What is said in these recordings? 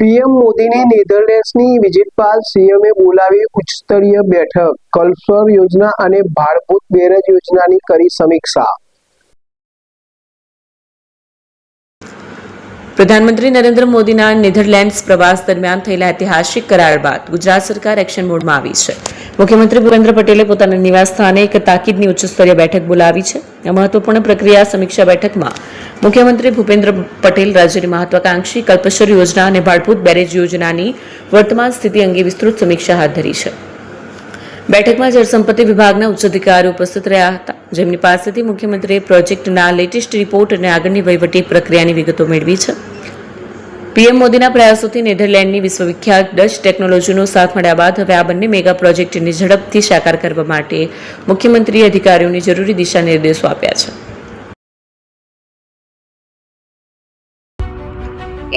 PM મોદીની નેધરલેન્ડ્સની visit બાદ સીએમએ બોલાવી ઉચ્ચસ્તરીય બેઠક, કલ્પસર યોજના અને ભાડભૂત બેરેજ યોજનાની કરી સમીક્ષા। પ્રધાનમંત્રી નરેન્દ્ર મોદીના નેધરલેન્ડ્સ પ્રવાસ દરમિયાન થયેલા ઐતિહાસિક કરાર બાદ ગુજરાત સરકાર એક્શન મોડમાં આવી છે। મુખ્યમંત્રી ભૂપેન્દ્ર પટેલે પોતાના નિવાસસ્થાને એક તાકીદની ઉચ્ચસ્તરીય બેઠક બોલાવી છે। આ મહત્વપૂર્ણ પ્રક્રિયા સમીક્ષા બેઠકમાં મુખ્યમંત્રી ભૂપેન્દ્ર પટેલ રાજ્યની મહત્વાકાંક્ષી કલ્પસર યોજના અને ભાડભૂત બેરેજ યોજનાની વર્તમાન સ્થિતિ અંગે વિસ્તૃત સમીક્ષા હાથ ધરી છે। બેઠકમાં જળસંપત્તિ વિભાગના ઉચ્ચ અધિકારીઓ ઉપસ્થિત રહ્યા હતા, જેમની પાસેથી મુખ્યમંત્રીએ પ્રોજેક્ટના લેટેસ્ટ રિપોર્ટ અને આગળની વહીવટી પ્રક્રિયાની વિગતો મેળવી છે। પીએમ મોદીના પ્રયાસોથી નેધરલેન્ડની વિશ્વવિખ્યાત ડચ ટેકનોલોજીનો સાથ મળ્યા બાદ હવે આ બંને મેગા પ્રોજેક્ટને ઝડપથી સાકાર કરવા માટે મુખ્યમંત્રીએ અધિકારીઓને જરૂરી દિશા નિર્દેશો આપ્યા છે।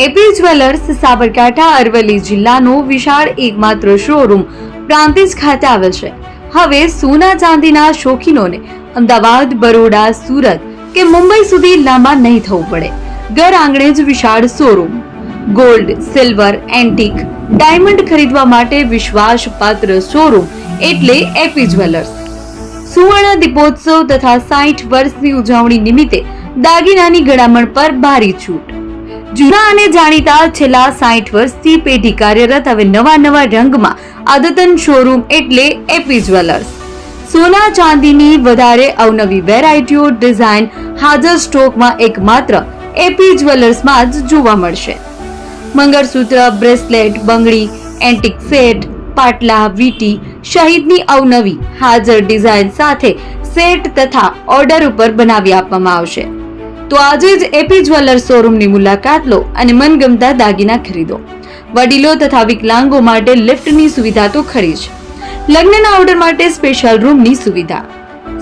એપી જ્વેલર્સ સાબરકાંઠા અરવલ્લી જિલ્લાનો વિશાળ એકમાત્ર શોરૂમ પ્રાંતિજ ખાતે આવેલ છે। હવે સોના ચાંદીના શોખીનોને અમદાવાદ, બરોડા, સુરત કે મુંબઈ સુધી લાંબા નહીં થવું પડે। ઘર આંગણે જ વિશાળ showroom. Gold, silver, antique, diamond ખરીદવા માટે વિશ્વાસપાત્ર શોરૂમ એટલે એપી જ્વેલર્સ। સુવર્ણ દીપોત્સવ તથા 60 વર્ષની ઉજવણી નિમિત્તે દાગીનાની ગળામણ પર ભારી છૂટ। જૂના અને જાણીતા છેલ્લા 60 વર્ષથી પેઢી કાર્યરત હવે નવા રંગમાં અદ્યતન શોરૂમ એટલે એપી જ્વેલર્સ। સોના ચાંદીની વધારે અવનવી વેરાયટીઓ, ડિઝાઇન હાજર સ્ટોકમાં એકમાત્ર એપી જ્વેલર્સમાં જ જોવા મળશે। મંગળસૂત્ર, બ્રેસલેટ, બંગડી, એન્ટિક સેટ, પાટલા, વીટી સહિતની અવનવી હાજર ડિઝાઇન સાથે સેટ તથા ઓર્ડર ઉપર બનાવી આપવામાં આવશે। તો આજે જ એપી જ્વેલર્સ શોરૂમની મુલાકાત લો અને મનગમતા દાગીના ખરીદો। વડીલો તથા વિકલાંગો માટે લિફ્ટની સુવિધા તો ખરી જ, લગ્નના ઓર્ડર માટે સ્પેશિયલ રૂમની સુવિધા।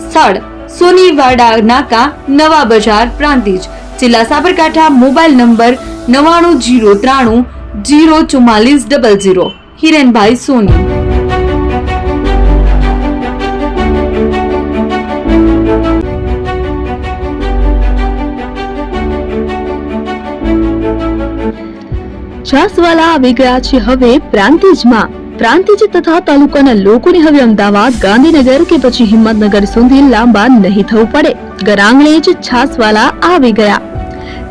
સ્થળ સોનીવાડા નાકા, નવા બજાર, પ્રાંતિજ, જિલ્લા સાબરકાંઠા। Mobile number 9903 04400। હિરેનભાઈ સોની। છાસવાલા આવી ગયા છે હવે પ્રાંતિજમાં। પ્રાંતિજ તથા તાલુકાના લોકોને હવે અમદાવાદ, ગાંધીનગર કે પછી હિંમતનગર સુધી લાંબા નહીં થવું પડે। ઘર આંગણે જ છાસવાલા આવી ગયા।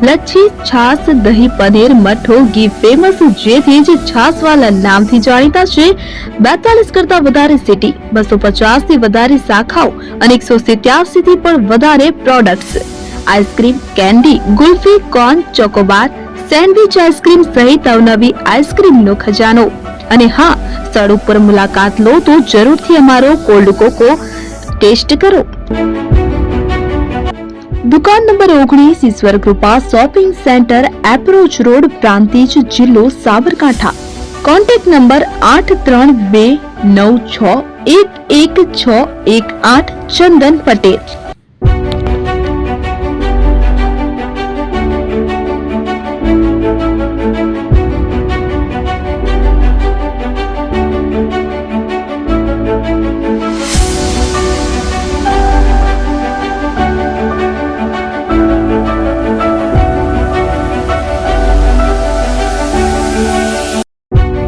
લચ્છી, છાસ, દહીં, પનીર, મઠ્ઠો, ઘી ફેમસ, જેથી જ છાસવાલા નામથી જાણીતા છે। 42 કરતા વધારે સિટી, 250 થી વધારે શાખાઓ અને 187 થી પણ વધારે products. Ice cream, candy, kulfi, corn, Chocobar, sandwich ice cream સહિત અવનવી આઈસ્ક્રીમનો ખજાનો। અને હા, સ્થળ ઉપર મુલાકાત લો તો જરૂરથી અમારો કોલ્ડ કોકો ટેસ્ટ કરો। દુકાન number 19, Ishwar Krupa shopping centre, approach road, Prantij, જિલ્લો સાબરકાંઠા। Contact number 8329611618। ચંદન પટેલ।